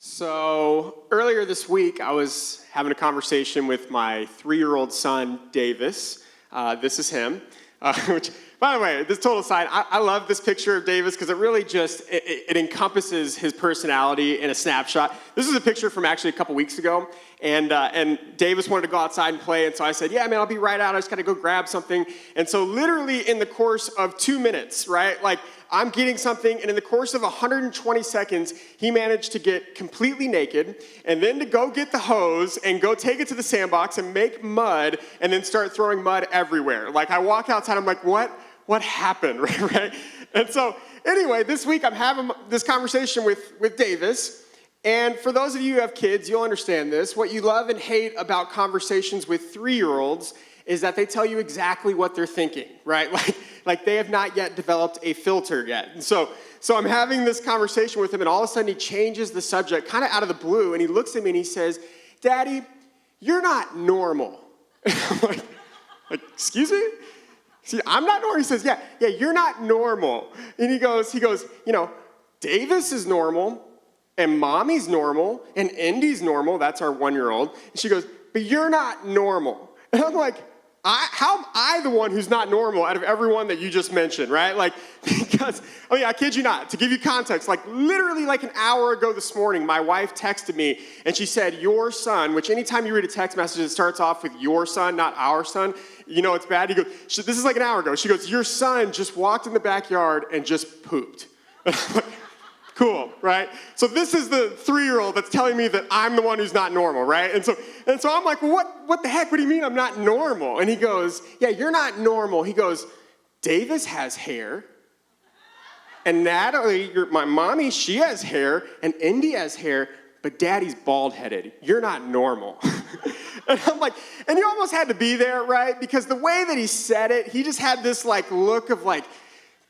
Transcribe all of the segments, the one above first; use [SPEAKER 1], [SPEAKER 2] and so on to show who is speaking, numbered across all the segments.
[SPEAKER 1] So earlier this week, I was having a conversation with my 3-year-old son, Davis. This is him, which, by the way, this total aside, I love this picture of Davis because it really just, it encompasses his personality in a snapshot. This is a picture from actually a couple weeks ago, and Davis wanted to go outside and play, and so I said, yeah, man, I'll be right out. I just got to go grab something. And so literally in the course of 2 minutes, right, like I'm getting something, and in the course of 120 seconds, he managed to get completely naked, and then to go get the hose and go take it to the sandbox and make mud, and then start throwing mud everywhere. Like I walk outside, I'm like, what happened, right? And so anyway, this week I'm having this conversation with Davis, and for those of you who have kids, you'll understand this. What you love and hate about conversations with 3-year-olds is that they tell you exactly what they're thinking, right? Like they have not yet developed a filter yet. And so I'm having this conversation with him, and all of a sudden he changes the subject kind of out of the blue, and he looks at me and he says, Daddy, you're not normal. And I'm like, excuse me? See, I'm not normal. He says, yeah, you're not normal. And he goes, Davis is normal, and Mommy's normal, and Indy's normal. That's our 1-year-old. And she goes, but you're not normal. And I'm like, how am I the one who's not normal out of everyone that you just mentioned, right? Like, because, I kid you not, to give you context, like literally like an hour ago this morning, my wife texted me and she said, your son, which anytime you read a text message that starts off with your son, not our son, you know it's bad. He goes, this is like an hour ago. She goes, your son just walked in the backyard and just pooped. Cool, right? So this is the 3-year-old that's telling me that I'm the one who's not normal, right? And so I'm like, well, what the heck? What do you mean I'm not normal? And he goes, yeah, you're not normal. He goes, Davis has hair, and Natalie, my mommy, she has hair, and Indy has hair, but Daddy's bald-headed. You're not normal. And I'm like, and you almost had to be there, right? Because the way that he said it, he just had this like look of like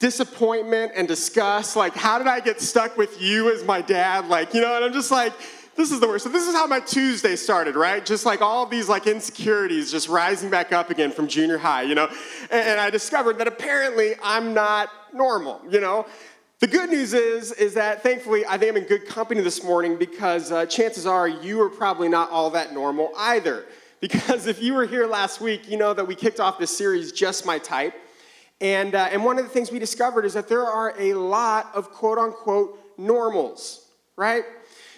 [SPEAKER 1] disappointment and disgust, like, how did I get stuck with you as my dad? Like, and I'm just like, this is the worst. So this is how my Tuesday started, right? Just like all of these like insecurities just rising back up again from junior high, And I discovered that apparently I'm not normal, The good news is that thankfully I think I'm in good company this morning because chances are you are probably not all that normal either. Because if you were here last week, you know that we kicked off this series, Just My Type. And one of the things we discovered is that there are a lot of quote-unquote normals, right?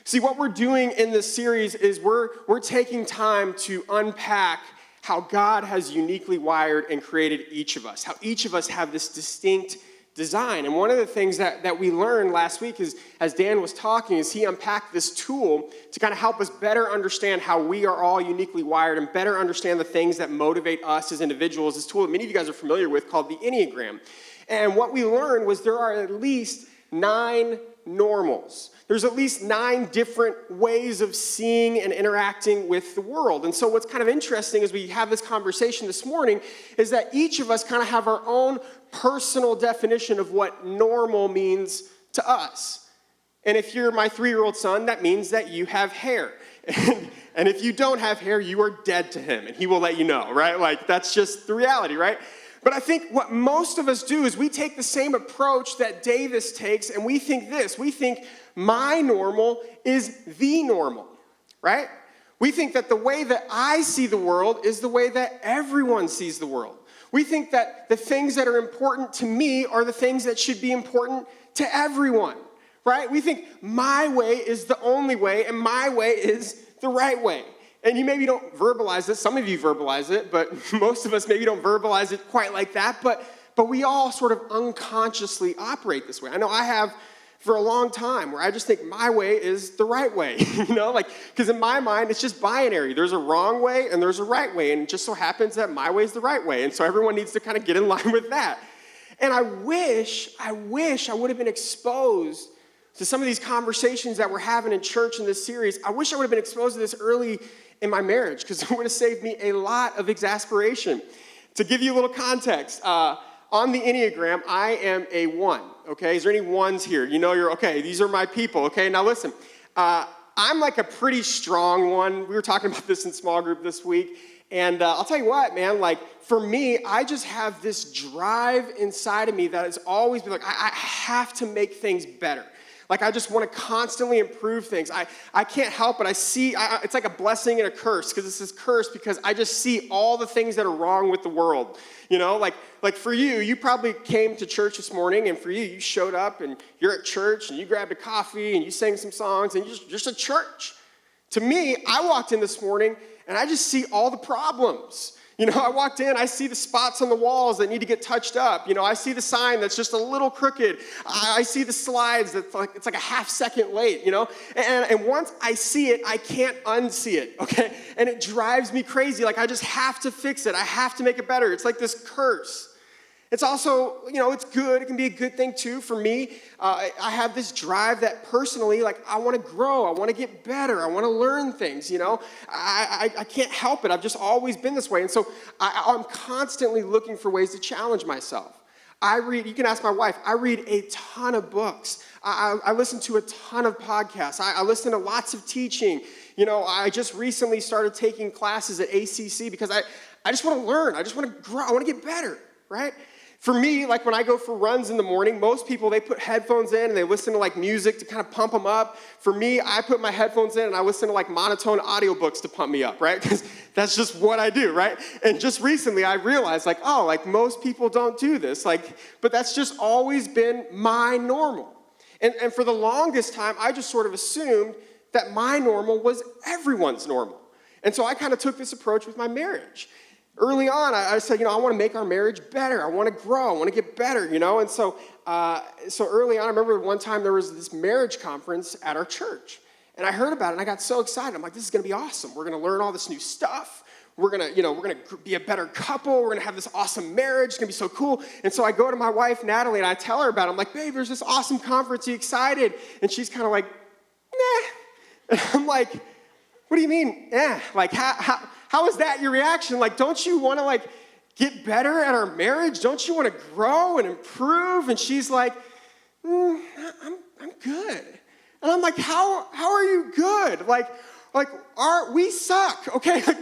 [SPEAKER 1] See, what we're doing in this series is we're taking time to unpack how God has uniquely wired and created each of us, how each of us have this distinct design. And one of the things that we learned last week is, as Dan was talking, is he unpacked this tool to kind of help us better understand how we are all uniquely wired and better understand the things that motivate us as individuals. This tool that many of you guys are familiar with called the Enneagram. And what we learned was there are at least 9 normals. There's at least 9 different ways of seeing and interacting with the world. And so what's kind of interesting as we have this conversation this morning is that each of us kind of have our own personal definition of what normal means to us. And if you're my 3-year-old son, that means that you have hair. And if you don't have hair, you are dead to him, and he will let you know, right? Like, that's just the reality, right? But I think what most of us do is we take the same approach that Davis takes, and we think this. We think my normal is the normal, right? We think that the way that I see the world is the way that everyone sees the world. We think that the things that are important to me are the things that should be important to everyone, right? We think my way is the only way, and my way is the right way. And you maybe don't verbalize it. Some of you verbalize it, but most of us maybe don't verbalize it quite like that. But we all sort of unconsciously operate this way. I know I have for a long time where I just think my way is the right way, because in my mind, it's just binary. There's a wrong way and there's a right way, and it just so happens that my way is the right way, and so everyone needs to kind of get in line with that. And I wish I would have been exposed to some of these conversations that we're having in church in this series. I wish I would have been exposed to this early in my marriage, because it would have saved me a lot of exasperation. To give you a little context, on the Enneagram, I am a 1, okay? Is there any 1s here? You're, okay, these are my people, okay? Now listen, I'm like a pretty strong 1. We were talking about this in small group this week, and I'll tell you what, man, like, for me, I just have this drive inside of me that has always been like, I have to make things better. Like, I just want to constantly improve things. I can't help it. It's like a blessing and a curse, because it's this curse because I just see all the things that are wrong with the world. You know, like for you probably came to church this morning, and for you showed up, and you're at church, and you grabbed a coffee, and you sang some songs, and you're just at church. To me, I walked in this morning, and I just see all the problems. You know, I walked in, I see the spots on the walls that need to get touched up. You know, I see the sign that's just a little crooked. I see the slides that's like, it's like a half second late, you know? And once I see it, I can't unsee it, okay? And it drives me crazy. Like, I just have to fix it. I have to make it better. It's like this curse. It's also, you know, it's good. It can be a good thing too. For me, I have this drive that personally, like, I want to grow. I want to get better. I want to learn things, you know. I can't help it. I've just always been this way. And so I'm constantly looking for ways to challenge myself. You can ask my wife, I read a ton of books. I listen to a ton of podcasts. I listen to lots of teaching. You know, I just recently started taking classes at ACC because I just want to learn. I just want to grow. I want to get better, right? For me, like when I go for runs in the morning, most people, they put headphones in and they listen to like music to kind of pump them up. For me, I put my headphones in and I listen to like monotone audiobooks to pump me up, right? Because that's just what I do, right? And just recently I realized like, oh, like most people don't do this. Like, but that's just always been my normal. And for the longest time, I just sort of assumed that my normal was everyone's normal. And so I kind of took this approach with my marriage. Early on, I said, you know, I want to make our marriage better. I want to grow. I want to get better, you know? And so early on, I remember one time there was this marriage conference at our church. And I heard about it, and I got so excited. I'm like, this is going to be awesome. We're going to learn all this new stuff. We're going to be a better couple. We're going to have this awesome marriage. It's going to be so cool. And so I go to my wife, Natalie, and I tell her about it. I'm like, babe, there's this awesome conference. Are you excited? And she's kind of like, nah. And I'm like, what do you mean, eh? Like, how is that your reaction? Like, don't you want to, like, get better at our marriage? Don't you want to grow and improve? And she's like, I'm good. And I'm like, how are you good? Like, we suck, okay? Like,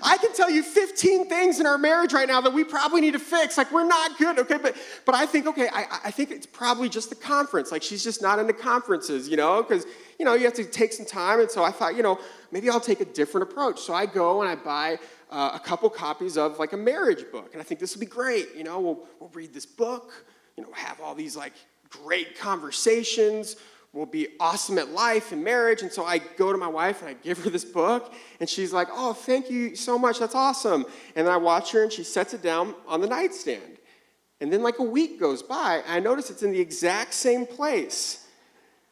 [SPEAKER 1] I can tell you 15 things in our marriage right now that we probably need to fix. Like, we're not good, okay? But I think, okay, I think it's probably just the conference. Like, she's just not into conferences, you know? Because, you know, you have to take some time. And so I thought, you know, maybe I'll take a different approach. So I go and I buy a couple copies of, like, a marriage book. And I think this will be great. You know, we'll read this book. You know, have all these, like, great conversations. We'll be awesome at life and marriage. And so I go to my wife and I give her this book. And she's like, oh, thank you so much. That's awesome. And then I watch her and she sets it down on the nightstand. And then like a week goes by. And I notice it's in the exact same place.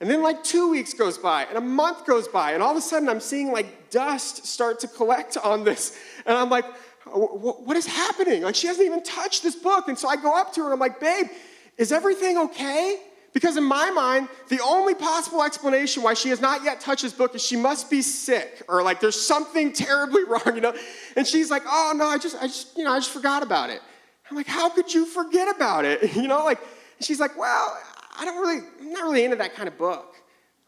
[SPEAKER 1] And then like 2 weeks goes by and a month goes by. And all of a sudden I'm seeing like dust start to collect on this. And I'm like, what is happening? Like, she hasn't even touched this book. And so I go up to her and I'm like, babe, is everything okay? Because in my mind, the only possible explanation why she has not yet touched this book is she must be sick, or like there's something terribly wrong, you know? And she's like, oh no, I just forgot about it. I'm like, how could you forget about it? You know, like, she's like, well, I'm not really into that kind of book.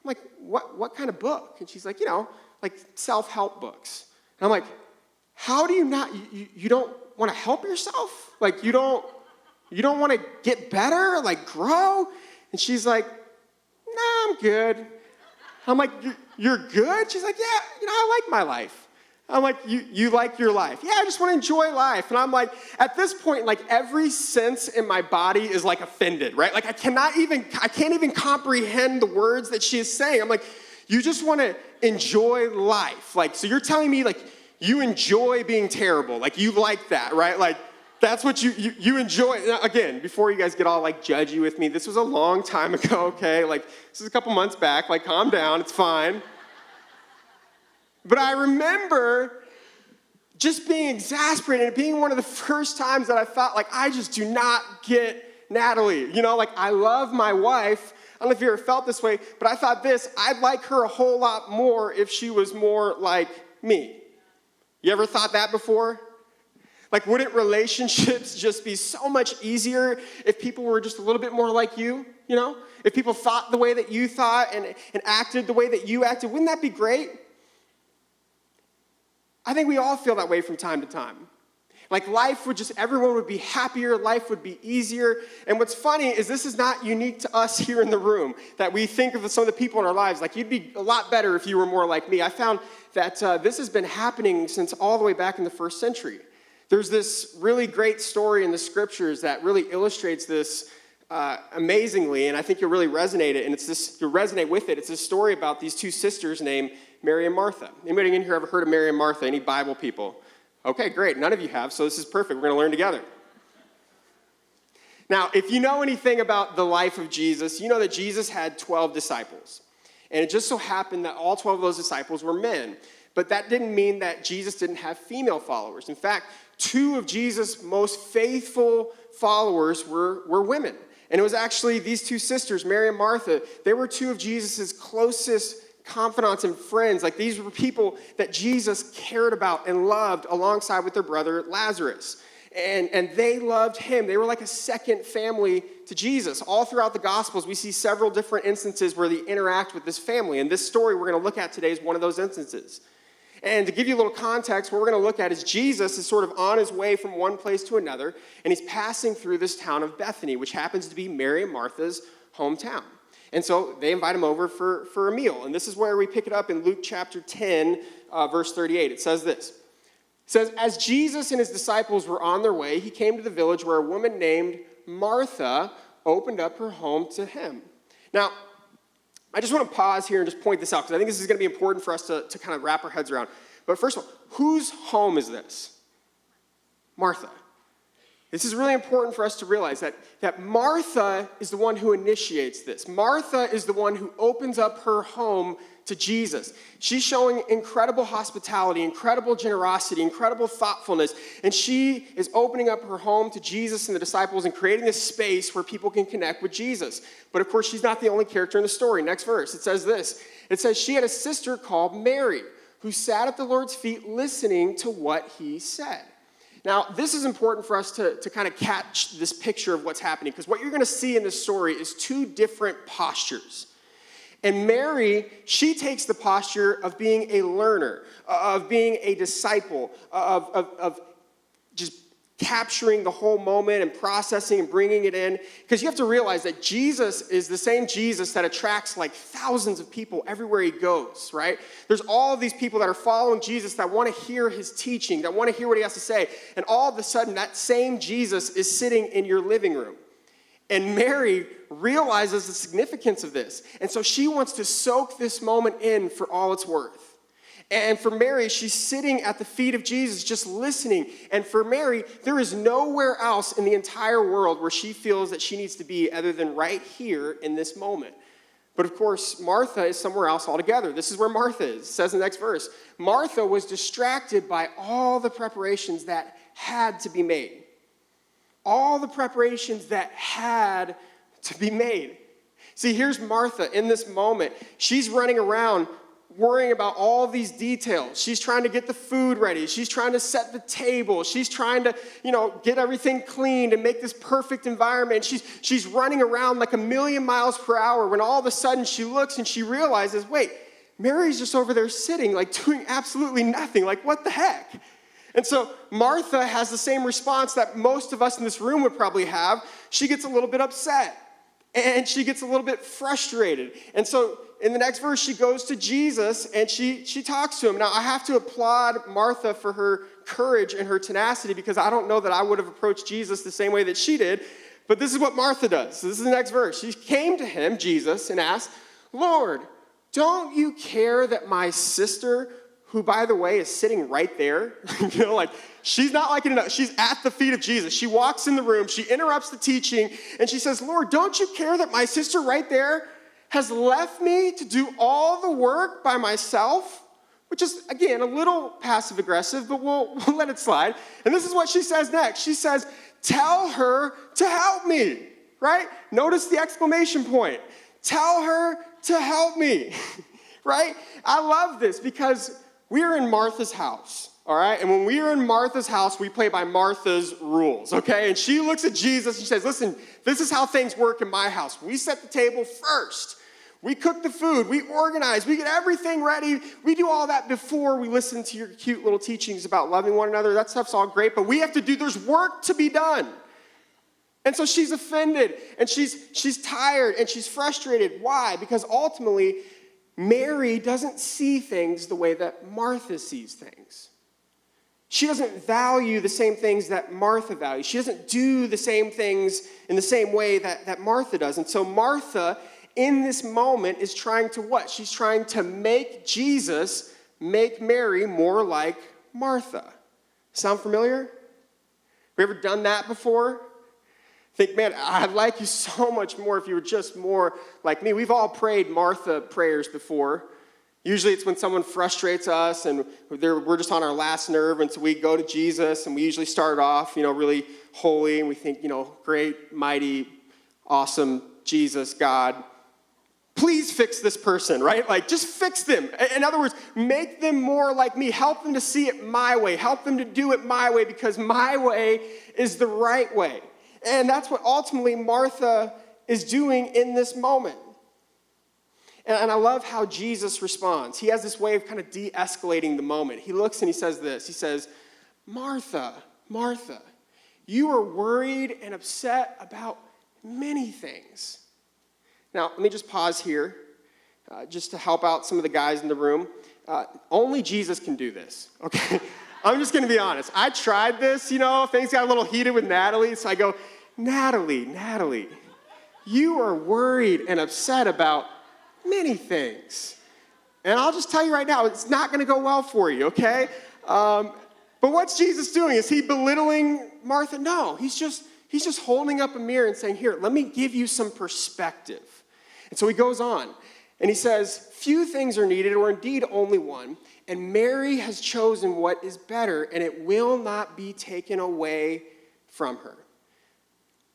[SPEAKER 1] I'm like, what kind of book? And she's like, you know, like self-help books. And I'm like, how do you not, you don't want to help yourself? Like, you don't want to get better, like grow? And she's like, nah, I'm good. I'm like, you're good? She's like, yeah, you know, I like my life. I'm like, you like your life? Yeah, I just want to enjoy life. And I'm like, at this point, like every sense in my body is like offended, right? Like I can't even comprehend the words that she is saying. I'm like, you just want to enjoy life. Like, so you're telling me like you enjoy being terrible. Like you like that, right? Like, that's what you enjoy. Now, again, before you guys get all like judgy with me, this was a long time ago, okay? Like, this is a couple months back. Like, calm down, it's fine. But I remember just being exasperated, being one of the first times that I felt like I just do not get Natalie. You know, like I love my wife. I don't know if you ever felt this way, but I thought this, I'd like her a whole lot more if she was more like me. You ever thought that before? Like, wouldn't relationships just be so much easier if people were just a little bit more like you, you know? If people thought the way that you thought and acted the way that you acted, wouldn't that be great? I think we all feel that way from time to time. Like everyone would be happier, life would be easier. And what's funny is this is not unique to us here in the room, that we think of some of the people in our lives, like you'd be a lot better if you were more like me. I found that this has been happening since all the way back in the first century. There's this really great story in the scriptures that really illustrates this amazingly, and I think you'll really resonate you'll resonate with it. It's this story about these two sisters named Mary and Martha. Anybody in here ever heard of Mary and Martha? Any Bible people? Okay, great. None of you have, so this is perfect. We're going to learn together. Now, if you know anything about the life of Jesus, you know that Jesus had 12 disciples. And it just so happened that all 12 of those disciples were men. But that didn't mean that Jesus didn't have female followers. In fact, 2 of Jesus' most faithful followers were women. And it was actually these 2 sisters, Mary and Martha. They were 2 of Jesus' closest confidants and friends. Like, these were people that Jesus cared about and loved alongside with their brother Lazarus. And they loved him. They were like a second family to Jesus. All throughout the Gospels, we see several different instances where they interact with this family. And this story we're going to look at today is one of those instances. And to give you a little context, what we're going to look at is Jesus is sort of on his way from one place to another, and he's passing through this town of Bethany, which happens to be Mary and Martha's hometown. And so they invite him over for a meal. And this is where we pick it up in Luke chapter 10, verse 38. It says this. It says, as Jesus and his disciples were on their way, he came to the village where a woman named Martha opened up her home to him. Now, I just want to pause here and just point this out, because I think this is going to be important for us to kind of wrap our heads around. But first of all, whose home is this? Martha. This is really important for us to realize that Martha is the one who initiates this. Martha is the one who opens up her home to Jesus. She's showing incredible hospitality, incredible generosity, incredible thoughtfulness, and she is opening up her home to Jesus and the disciples and creating this space where people can connect with Jesus. But of course, she's not the only character in the story. Next verse, it says this. It says, she had a sister called Mary, who sat at the Lord's feet listening to what he said. Now, this is important for us to kind of catch this picture of what's happening, because what you're going to see in this story is 2 different postures. And Mary, she takes the posture of being a learner, of being a disciple, of just capturing the whole moment and processing and bringing it in. Because you have to realize that Jesus is the same Jesus that attracts like thousands of people everywhere he goes, right? There's all of these people that are following Jesus that want to hear his teaching, that want to hear what he has to say. And all of a sudden, that same Jesus is sitting in your living room. And Mary realizes the significance of this. And so she wants to soak this moment in for all it's worth. And for Mary, she's sitting at the feet of Jesus, just listening. And for Mary, there is nowhere else in the entire world where she feels that she needs to be other than right here in this moment. But of course, Martha is somewhere else altogether. This is where Martha is. It says in the next verse, Martha was distracted by all the preparations that had to be made. All the preparations that had to be made. See, here's Martha in this moment. She's running around worrying about all these details. She's trying to get the food ready. She's trying to set the table. She's trying to, get everything cleaned and make this perfect environment. She's running around like 1,000,000 miles per hour when all of a sudden she looks and she realizes, wait, Mary's just over there sitting, like doing absolutely nothing. Like, what the heck? And so Martha has the same response that most of us in this room would probably have. She gets a little bit upset and she gets a little bit frustrated. And so in the next verse, she goes to Jesus and she talks to him. Now, I have to applaud Martha for her courage and her tenacity, because I don't know that I would have approached Jesus the same way that she did. But this is what Martha does. So this is the next verse. She came to him, Jesus, and asked, Lord, don't you care that my sister, who, by the way, is sitting right there, she's not like she's at the feet of Jesus. She walks in the room, she interrupts the teaching, and she says, Lord, don't you care that my sister right there has left me to do all the work by myself? Which is, again, a little passive-aggressive, but we'll let it slide. And this is what she says next. She says, tell her to help me, right? Notice the exclamation point. Tell her to help me, right? I love this because we're in Martha's house, all right? And when we are in Martha's house, we play by Martha's rules, okay? And she looks at Jesus and she says, listen, this is how things work in my house. We set the table first. We cook the food, we organize, we get everything ready. We do all that before we listen to your cute little teachings about loving one another. That stuff's all great, but we have to do, there's work to be done. And so she's offended, and she's tired, and she's frustrated. Why? Because ultimately, Mary doesn't see things the way that Martha sees things. She doesn't value the same things that Martha values. She doesn't do the same things in the same way that Martha does. And so Martha, in this moment, is trying to what? She's trying to make Jesus make Mary more like Martha. Sound familiar? Have you ever done that before? Think, man, I'd like you so much more if you were just more like me. We've all prayed Martha prayers before. Usually it's when someone frustrates us and we're just on our last nerve, and so we go to Jesus, and we usually start off, really holy, and we think, great, mighty, awesome Jesus, God, please fix this person, right? Like, just fix them. In other words, make them more like me. Help them to see it my way. Help them to do it my way, because my way is the right way. And that's what ultimately Martha is doing in this moment. And I love how Jesus responds. He has this way of kind of de-escalating the moment. He looks and he says this. He says, Martha, Martha, you are worried and upset about many things. Now, let me just pause here just to help out some of the guys in the room. Only Jesus can do this, okay? I'm just going to be honest. I tried this, things got a little heated with Natalie, so I go, Natalie, you are worried and upset about many things. And I'll just tell you right now, it's not going to go well for you, okay? But what's Jesus doing? Is he belittling Martha? No, he's just holding up a mirror and saying, here, let me give you some perspective. And so he goes on, and he says, few things are needed, or indeed only one, and Mary has chosen what is better, and it will not be taken away from her.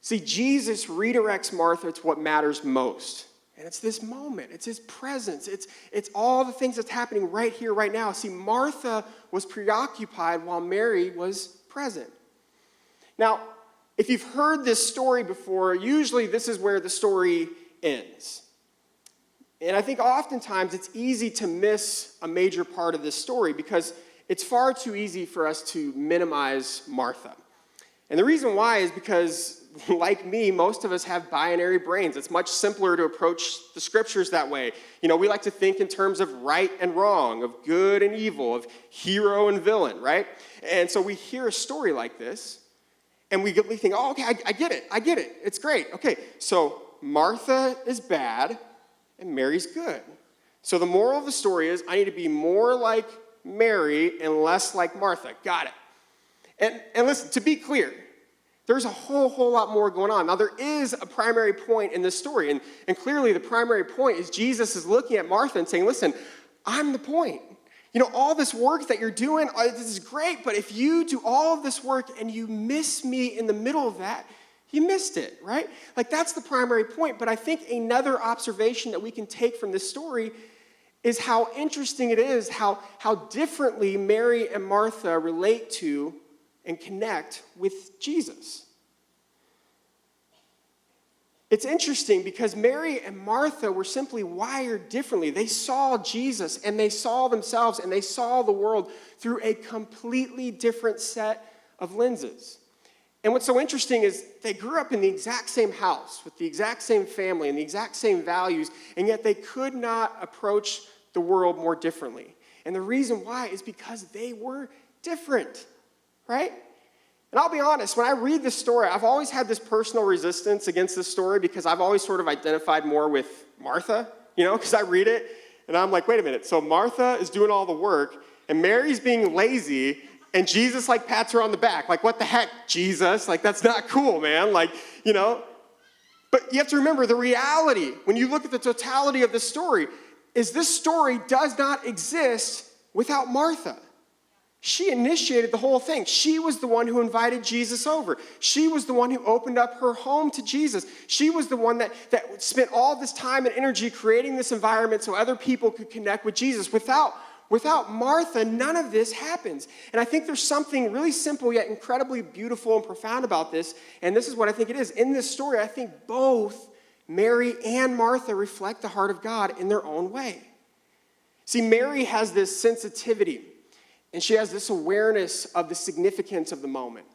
[SPEAKER 1] See, Jesus redirects Martha to what matters most. And it's this moment. It's his presence. It's all the things that's happening right here, right now. See, Martha was preoccupied while Mary was present. Now, if you've heard this story before, usually this is where the story ends. And I think oftentimes it's easy to miss a major part of this story because it's far too easy for us to minimize Martha. And the reason why is because, like me, most of us have binary brains. It's much simpler to approach the scriptures that way. We like to think in terms of right and wrong, of good and evil, of hero and villain, right? And so we hear a story like this, and we think, oh, okay, I get it. It's great. Okay, so Martha is bad, and Mary's good. So the moral of the story is I need to be more like Mary and less like Martha. Got it. And listen, to be clear, there's a whole lot more going on. Now, there is a primary point in this story, and clearly the primary point is Jesus is looking at Martha and saying, listen, I'm the point. All this work that you're doing, this is great, but if you do all of this work and you miss me in the middle of that, you missed it, right? Like, that's the primary point. But I think another observation that we can take from this story is how interesting it is, how differently Mary and Martha relate to and connect with Jesus. It's interesting because Mary and Martha were simply wired differently. They saw Jesus, and they saw themselves, and they saw the world through a completely different set of lenses. And what's so interesting is they grew up in the exact same house with the exact same family and the exact same values, and yet they could not approach the world more differently. And the reason why is because they were different, right? And I'll be honest, when I read this story, I've always had this personal resistance against this story because I've always sort of identified more with Martha, because I read it, and I'm like, wait a minute, so Martha is doing all the work, and Mary's being lazy, and Jesus, pats her on the back. Like, what the heck, Jesus? That's not cool, man. But you have to remember the reality, when you look at the totality of the story, is this story does not exist without Martha. She initiated the whole thing. She was the one who invited Jesus over. She was the one who opened up her home to Jesus. She was the one that spent all this time and energy creating this environment so other people could connect with Jesus. Without Martha, none of this happens. And I think there's something really simple yet incredibly beautiful and profound about this. And this is what I think it is. In this story, I think both Mary and Martha reflect the heart of God in their own way. See, Mary has this sensitivity, and she has this awareness of the significance of the moment.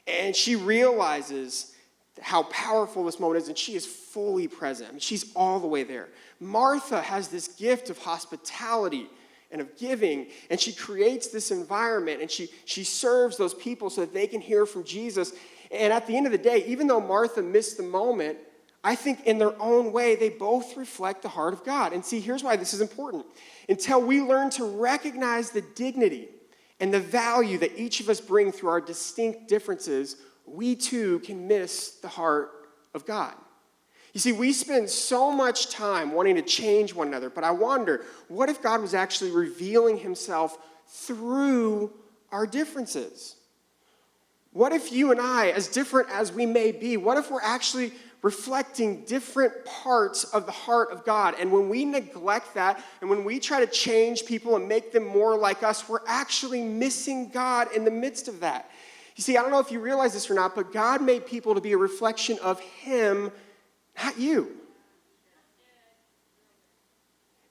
[SPEAKER 1] And she realizes how powerful this moment is, and she is fully present. I mean, she's all the way there. Martha has this gift of hospitality and of giving, and she creates this environment, and she serves those people so that they can hear from Jesus. And at the end of the day, even though Martha missed the moment, I think in their own way, they both reflect the heart of God. And see, here's why this is important. Until we learn to recognize the dignity and the value that each of us bring through our distinct differences, we too can miss the heart of God. You see, we spend so much time wanting to change one another, but I wonder, what if God was actually revealing himself through our differences? What if you and I, as different as we may be, what if we're actually reflecting different parts of the heart of God? And when we neglect that, and when we try to change people and make them more like us, we're actually missing God in the midst of that. You see, I don't know if you realize this or not, but God made people to be a reflection of him, not you.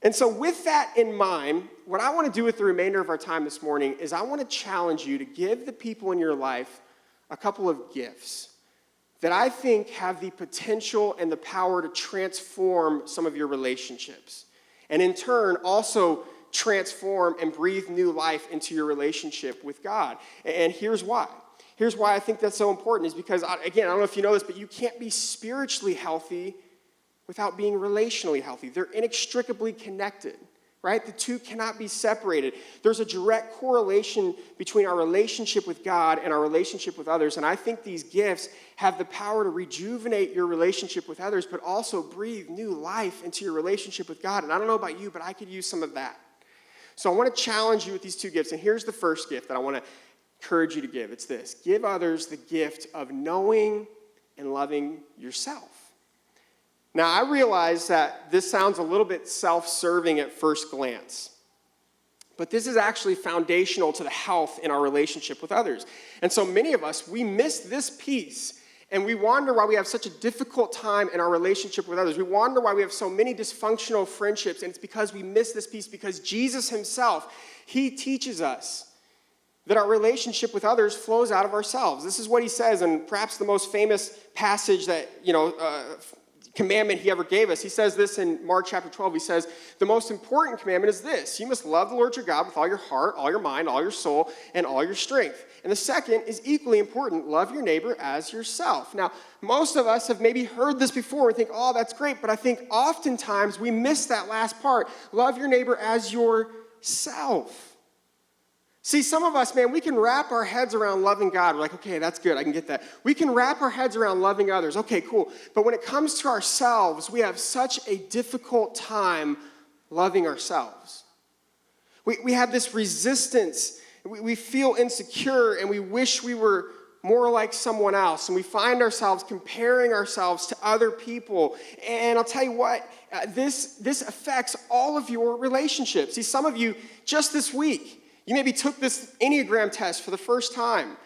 [SPEAKER 1] And so with that in mind, what I want to do with the remainder of our time this morning is I want to challenge you to give the people in your life a couple of gifts that I think have the potential and the power to transform some of your relationships. And in turn, also transform and breathe new life into your relationship with God. And here's why. Here's why I think that's so important is because, again, I don't know if you know this, but you can't be spiritually healthy without being relationally healthy. They're inextricably connected, right? The two cannot be separated. There's a direct correlation between our relationship with God and our relationship with others, and I think these gifts have the power to rejuvenate your relationship with others, but also breathe new life into your relationship with God. And I don't know about you, but I could use some of that. So I want to challenge you with these two gifts, and here's the first gift that I want to encourage you to give. It's this: give others the gift of knowing and loving yourself. Now, I realize that this sounds a little bit self-serving at first glance, but this is actually foundational to the health in our relationship with others. And so many of us, we miss this piece, and we wonder why we have such a difficult time in our relationship with others. We wonder why we have so many dysfunctional friendships, and it's because we miss this piece, because Jesus himself, he teaches us that our relationship with others flows out of ourselves. This is what he says, and perhaps the most famous passage that, commandment he ever gave us. He says this in Mark chapter 12. He says, the most important commandment is this: you must love the Lord your God with all your heart, all your mind, all your soul, and all your strength. And the second is equally important: love your neighbor as yourself. Now, most of us have maybe heard this before and think, oh, that's great, but I think oftentimes we miss that last part: love your neighbor as yourself. See, some of us, man, we can wrap our heads around loving God. We're like, okay, that's good, I can get that. We can wrap our heads around loving others. Okay, cool. But when it comes to ourselves, we have such a difficult time loving ourselves. We have this resistance. We feel insecure, and we wish we were more like someone else. And we find ourselves comparing ourselves to other people. And I'll tell you what, this affects all of your relationships. See, some of you, just this week, you maybe took this Enneagram test for the first time,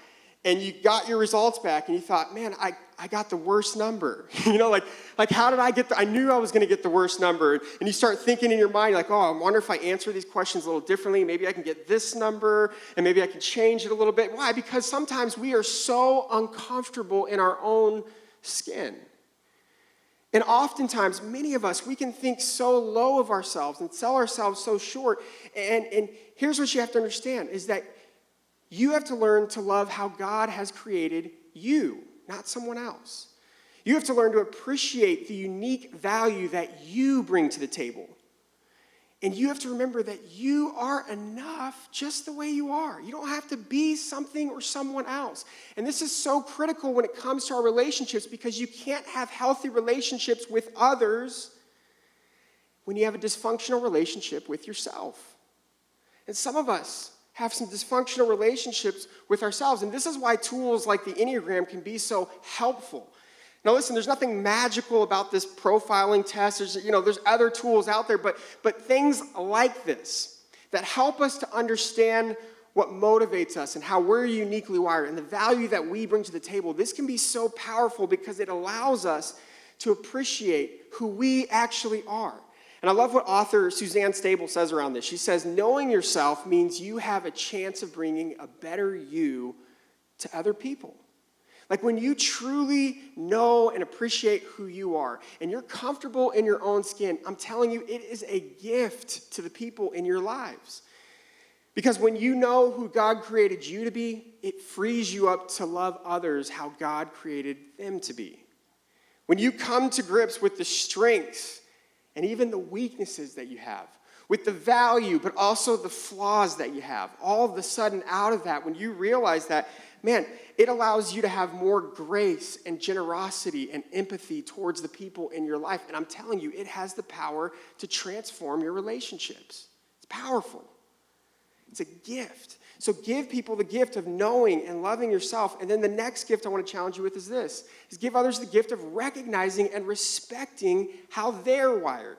[SPEAKER 1] and you got your results back, and you thought, man, I got the worst number. Like how did I get I knew I was going to get the worst number. And you start thinking in your mind, like, oh, I wonder if I answer these questions a little differently. Maybe I can get this number, and maybe I can change it a little bit. Why? Because sometimes we are so uncomfortable in our own skin. And oftentimes, many of us, we can think so low of ourselves and sell ourselves so short. And here's what you have to understand, is that you have to learn to love how God has created you, not someone else. You have to learn to appreciate the unique value that you bring to the table. And you have to remember that you are enough just the way you are. You don't have to be something or someone else. And this is so critical when it comes to our relationships, because you can't have healthy relationships with others when you have a dysfunctional relationship with yourself. And some of us have some dysfunctional relationships with ourselves. And this is why tools like the Enneagram can be so helpful. Now listen, there's nothing magical about this profiling test. There's other tools out there, but things like this that help us to understand what motivates us and how we're uniquely wired and the value that we bring to the table, this can be so powerful because it allows us to appreciate who we actually are. And I love what author Suzanne Stable says around this. She says, knowing yourself means you have a chance of bringing a better you to other people. Like when you truly know and appreciate who you are and you're comfortable in your own skin, I'm telling you, it is a gift to the people in your lives. Because when you know who God created you to be, it frees you up to love others how God created them to be. When you come to grips with the strengths and even the weaknesses that you have, with the value, but also the flaws that you have, all of a sudden out of that, when you realize that, man, it allows you to have more grace and generosity and empathy towards the people in your life. And I'm telling you, it has the power to transform your relationships. It's powerful. It's a gift. So give people the gift of knowing and loving yourself. And then the next gift I want to challenge you with is this, is give others the gift of recognizing and respecting how they're wired.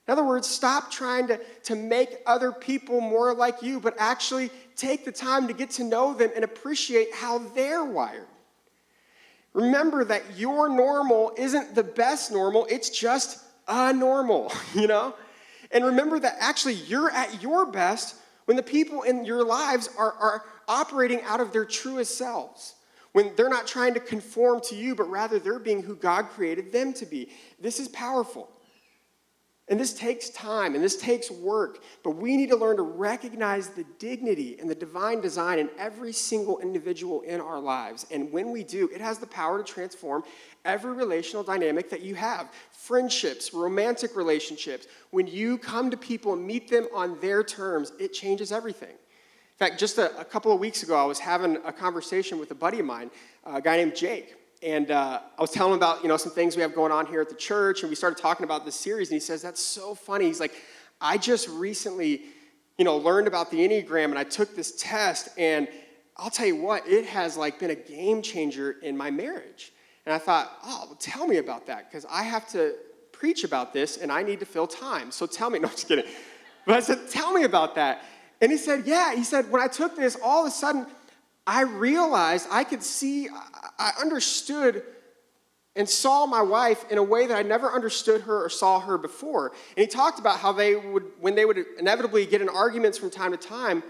[SPEAKER 1] In other words, stop trying to make other people more like you, but actually take the time to get to know them and appreciate how they're wired. Remember that your normal isn't the best normal, it's just a normal, you know? And remember that actually you're at your best when the people in your lives are operating out of their truest selves, when they're not trying to conform to you, but rather they're being who God created them to be. This is powerful. And this takes time, and this takes work, but we need to learn to recognize the dignity and the divine design in every single individual in our lives. And when we do, it has the power to transform every relational dynamic that you have. Friendships, romantic relationships, when you come to people and meet them on their terms, it changes everything. In fact, just a couple of weeks ago, I was having a conversation with a buddy of mine, a guy named Jake. And I was telling him about, some things we have going on here at the church, and we started talking about this series, and he says, that's so funny. He's like, I just recently, learned about the Enneagram, and I took this test, and I'll tell you what, it has, been a game changer in my marriage. And I thought, well, tell me about that, because I have to preach about this, and I need to fill time. So tell me, no, I'm just kidding. But I said, tell me about that. And he said, yeah. He said, when I took this, all of a sudden, I realized I could see, I understood and saw my wife in a way that I never understood her or saw her before. And he talked about how when they would inevitably get in arguments from time to time,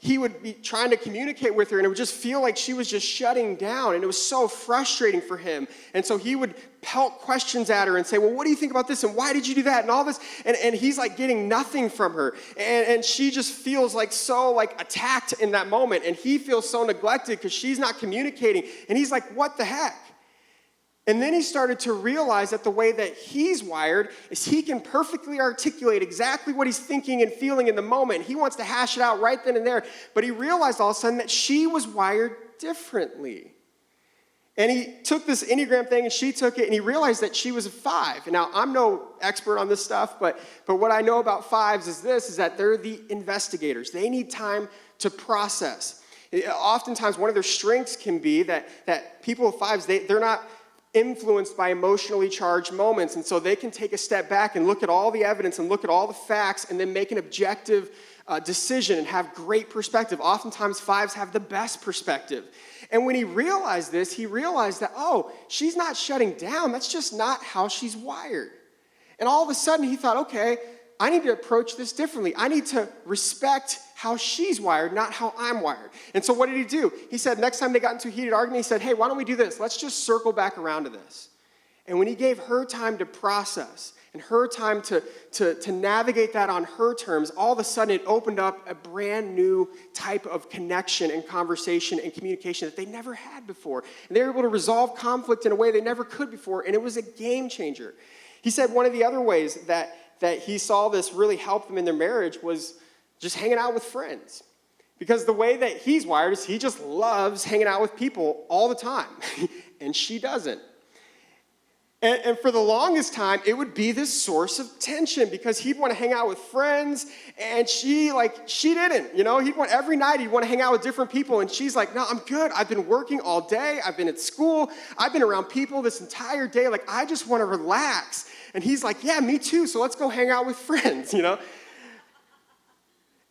[SPEAKER 1] he would be trying to communicate with her, and it would just feel like she was just shutting down, and it was so frustrating for him. And so he would pelt questions at her and say, well, what do you think about this, and why did you do that, and all this, and he's getting nothing from her, and she just feels so attacked in that moment, and he feels so neglected because she's not communicating, and he's like, what the heck? And then he started to realize that the way that he's wired is he can perfectly articulate exactly what he's thinking and feeling in the moment. He wants to hash it out right then and there. But he realized all of a sudden that she was wired differently. And he took this Enneagram thing and she took it, and he realized that she was a 5. And now I'm no expert on this stuff, but what I know about 5s is that they're the investigators. They need time to process. Oftentimes one of their strengths can be that people with 5s, they're not influenced by emotionally charged moments, and so they can take a step back and look at all the evidence and look at all the facts and then make an objective decision and have great perspective. Oftentimes 5s have the best perspective. And when he realized this, he realized that, she's not shutting down. That's just not how she's wired. And all of a sudden he thought, okay, I need to approach this differently. I need to respect how she's wired, not how I'm wired. And so what did he do? He said, next time they got into a heated argument, he said, hey, why don't we do this? Let's just circle back around to this. And when he gave her time to process and her time to navigate that on her terms, all of a sudden it opened up a brand new type of connection and conversation and communication that they never had before. And they were able to resolve conflict in a way they never could before, and it was a game changer. He said one of the other ways that he saw this really help them in their marriage was just hanging out with friends. Because the way that he's wired is he just loves hanging out with people all the time, and she doesn't. And for the longest time, it would be this source of tension because he'd want to hang out with friends, and she didn't, every night he'd want to hang out with different people, and she's like, no, I'm good. I've been working all day. I've been at school. I've been around people this entire day. I just want to relax. And he's like, yeah, me too. So let's go hang out with friends,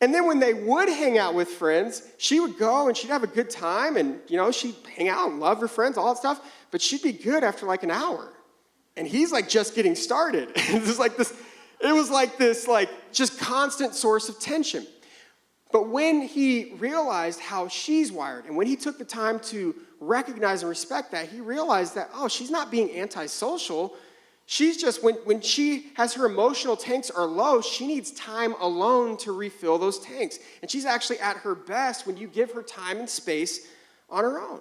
[SPEAKER 1] And then when they would hang out with friends, she would go and she'd have a good time and, she'd hang out and love her friends, all that stuff, but she'd be good after like an hour. And he's like just getting started. It was like this just constant source of tension. But when he realized how she's wired, and when he took the time to recognize and respect that, he realized that, she's not being antisocial. She's just, when she has her emotional tanks are low, she needs time alone to refill those tanks. And she's actually at her best when you give her time and space on her own.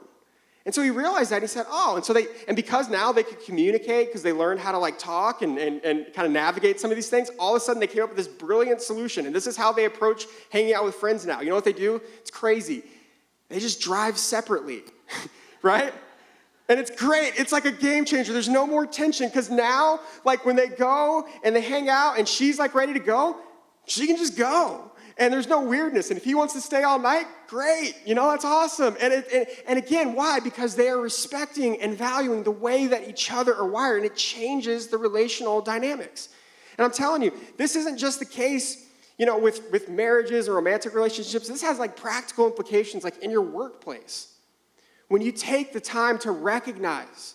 [SPEAKER 1] And so he realized that, and he said, and because now they could communicate, because they learned how to talk and kind of navigate some of these things, all of a sudden they came up with this brilliant solution. And this is how they approach hanging out with friends now. You know what they do? It's crazy. They just drive separately, right? And it's great. It's like a game changer. There's no more tension, because now, when they go and they hang out and she's ready to go, she can just go. And there's no weirdness. And if he wants to stay all night, great. That's awesome. And again, why? Because they are respecting and valuing the way that each other are wired, and it changes the relational dynamics. And I'm telling you, this isn't just the case, with marriages or romantic relationships. This has practical implications in your workplace. When you take the time to recognize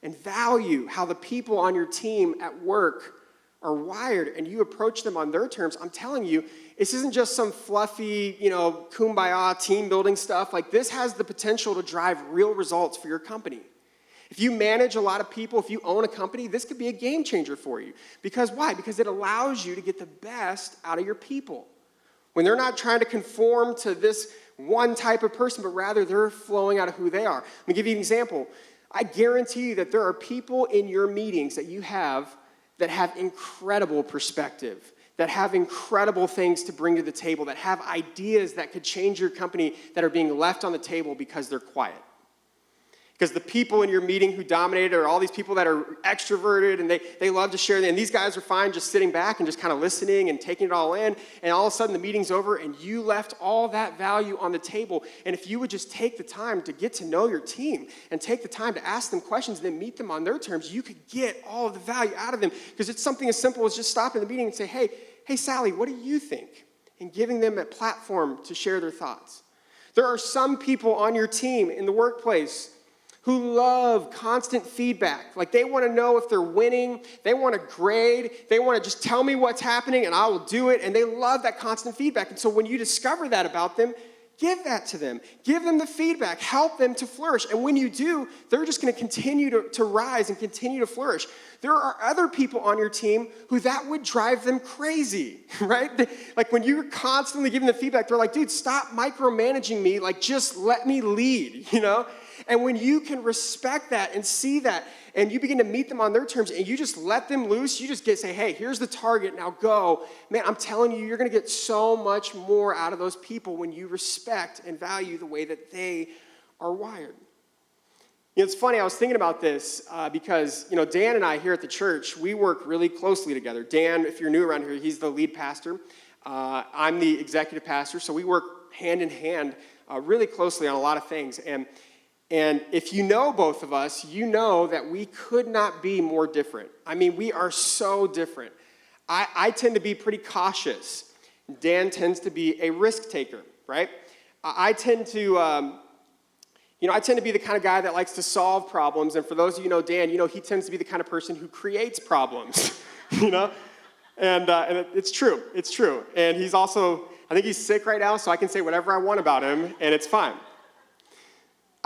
[SPEAKER 1] and value how the people on your team at work are wired, and you approach them on their terms, I'm telling you, this isn't just some fluffy, kumbaya team building stuff. This has the potential to drive real results for your company. If you manage a lot of people, if you own a company, this could be a game changer for you. Because why? Because it allows you to get the best out of your people. When they're not trying to conform to this one type of person, but rather they're flowing out of who they are. Let me give you an example. I guarantee you that there are people in your meetings that you have that have incredible perspective, that have incredible things to bring to the table, that have ideas that could change your company that are being left on the table because they're quiet. Because the people in your meeting who dominated are all these people that are extroverted, and they love to share. And these guys are fine just sitting back and just kind of listening and taking it all in. And all of a sudden the meeting's over and you left all that value on the table. And if you would just take the time to get to know your team and take the time to ask them questions and then meet them on their terms, you could get all of the value out of them. Because it's something as simple as just stopping the meeting and say, hey, Sally, what do you think? And giving them a platform to share their thoughts. There are some people on your team in the workplace who love constant feedback. They want to know if they're winning. They want to grade. They want to just tell me what's happening and I will do it. And they love that constant feedback. And so when you discover that about them, give that to them. Give them the feedback. Help them to flourish. And when you do, they're just going to continue to rise and continue to flourish. There are other people on your team who that would drive them crazy, right? When you're constantly giving the feedback, they're like, dude, stop micromanaging me. Just let me lead, And when you can respect that and see that, and you begin to meet them on their terms, and you just let them loose, you just say, hey, here's the target, now go. Man, I'm telling you, you're going to get so much more out of those people when you respect and value the way that they are wired. It's funny, I was thinking about this because, Dan and I here at the church, we work really closely together. Dan, if you're new around here, he's the lead pastor. I'm the executive pastor, so we work hand in hand really closely on a lot of things. And if you know both of us, you know that we could not be more different. We are so different. I tend to be pretty cautious. Dan tends to be a risk taker, right? I tend to be the kind of guy that likes to solve problems. And for those of you who know Dan, he tends to be the kind of person who creates problems, And it's true. It's true. And he's also, I think he's sick right now, so I can say whatever I want about him, and it's fine.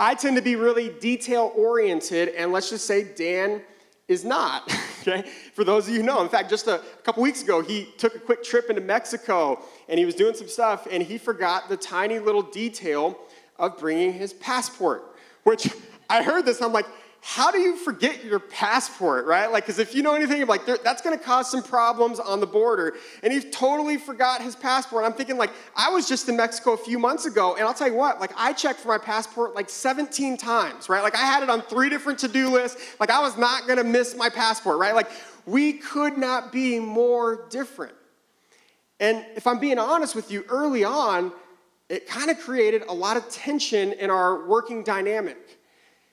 [SPEAKER 1] I tend to be really detail-oriented, and let's just say Dan is not, okay? For those of you who know, in fact, just a couple weeks ago, he took a quick trip into Mexico, and he was doing some stuff, and he forgot the tiny little detail of bringing his passport, which I heard this, I'm like, how do you forget your passport, right? Because if you know anything, that's going to cause some problems on the border. And he totally forgot his passport. I'm thinking, I was just in Mexico a few months ago, and I'll tell you what, I checked for my passport 17 times, right? I had it on 3 different to-do lists. I was not going to miss my passport, right? We could not be more different. And if I'm being honest with you, early on, it kind of created a lot of tension in our working dynamic.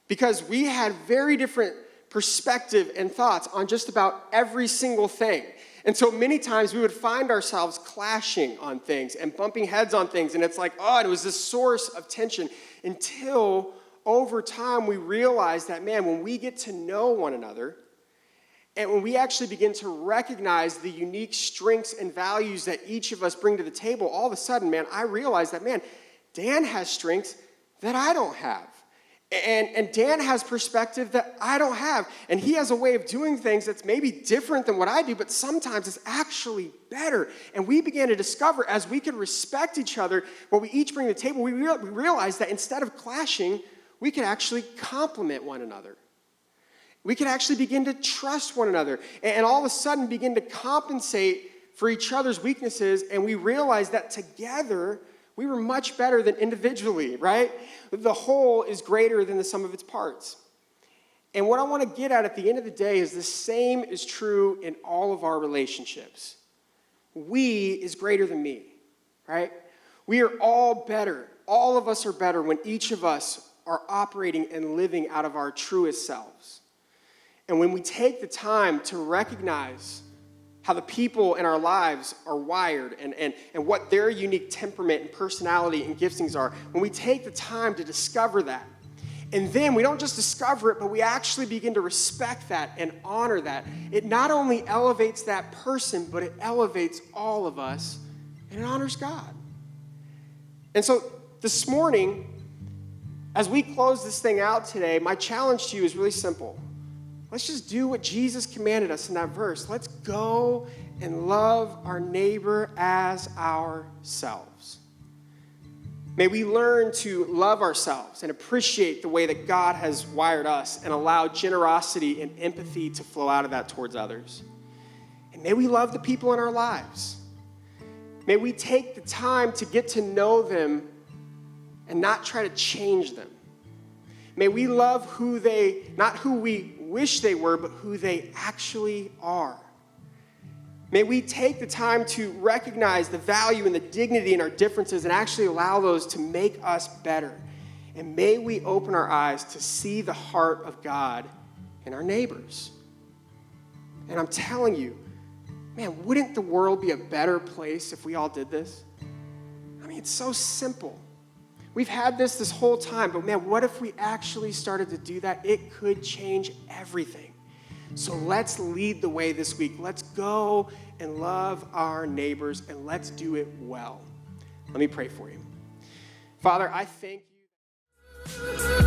[SPEAKER 1] Because we had very different perspective and thoughts on just about every single thing. And so many times we would find ourselves clashing on things and bumping heads on things. And it's like, oh, it was this source of tension until over time we realize that, man, when we get to know one another and when we actually begin to recognize the unique strengths and values that each of us bring to the table, all of a sudden, man, I realize that, man, Dan has strengths that I don't have. And Dan has perspective that I don't have. And he has a way of doing things that's maybe different than what I do, but sometimes it's actually better. And we began to discover, as we could respect each other, what we each bring to the table, we realized that instead of clashing, we could actually complement one another. We could actually begin to trust one another. And all of a sudden begin to compensate for each other's weaknesses. And we realized that together, we were much better than individually, right? The whole is greater than the sum of its parts. And what I want to get at the end of the day is the same is true in all of our relationships. We is greater than me, right? We are all better. All of us are better when each of us are operating and living out of our truest selves. And when we take the time to recognize how the people in our lives are wired and what their unique temperament and personality and giftings are, when we take the time to discover that, and then we don't just discover it, but we actually begin to respect that and honor that, it not only elevates that person, but it elevates all of us, and it honors God. And so this morning, as we close this thing out today, my challenge to you is really simple. Let's just do what Jesus commanded us in that verse. Let's go and love our neighbor as ourselves. May we learn to love ourselves and appreciate the way that God has wired us and allow generosity and empathy to flow out of that towards others. And may we love the people in our lives. May we take the time to get to know them and not try to change them. May we love not who we wish they were, but who they actually are. May we take the time to recognize the value and the dignity in our differences and actually allow those to make us better. And may we open our eyes to see the heart of God in our neighbors. And I'm telling you, man, wouldn't the world be a better place if we all did this? I mean, it's so simple. We've had this whole time, but man, what if we actually started to do that? It could change everything. So let's lead the way this week. Let's go and love our neighbors, and let's do it well. Let me pray for you. Father, I thank you.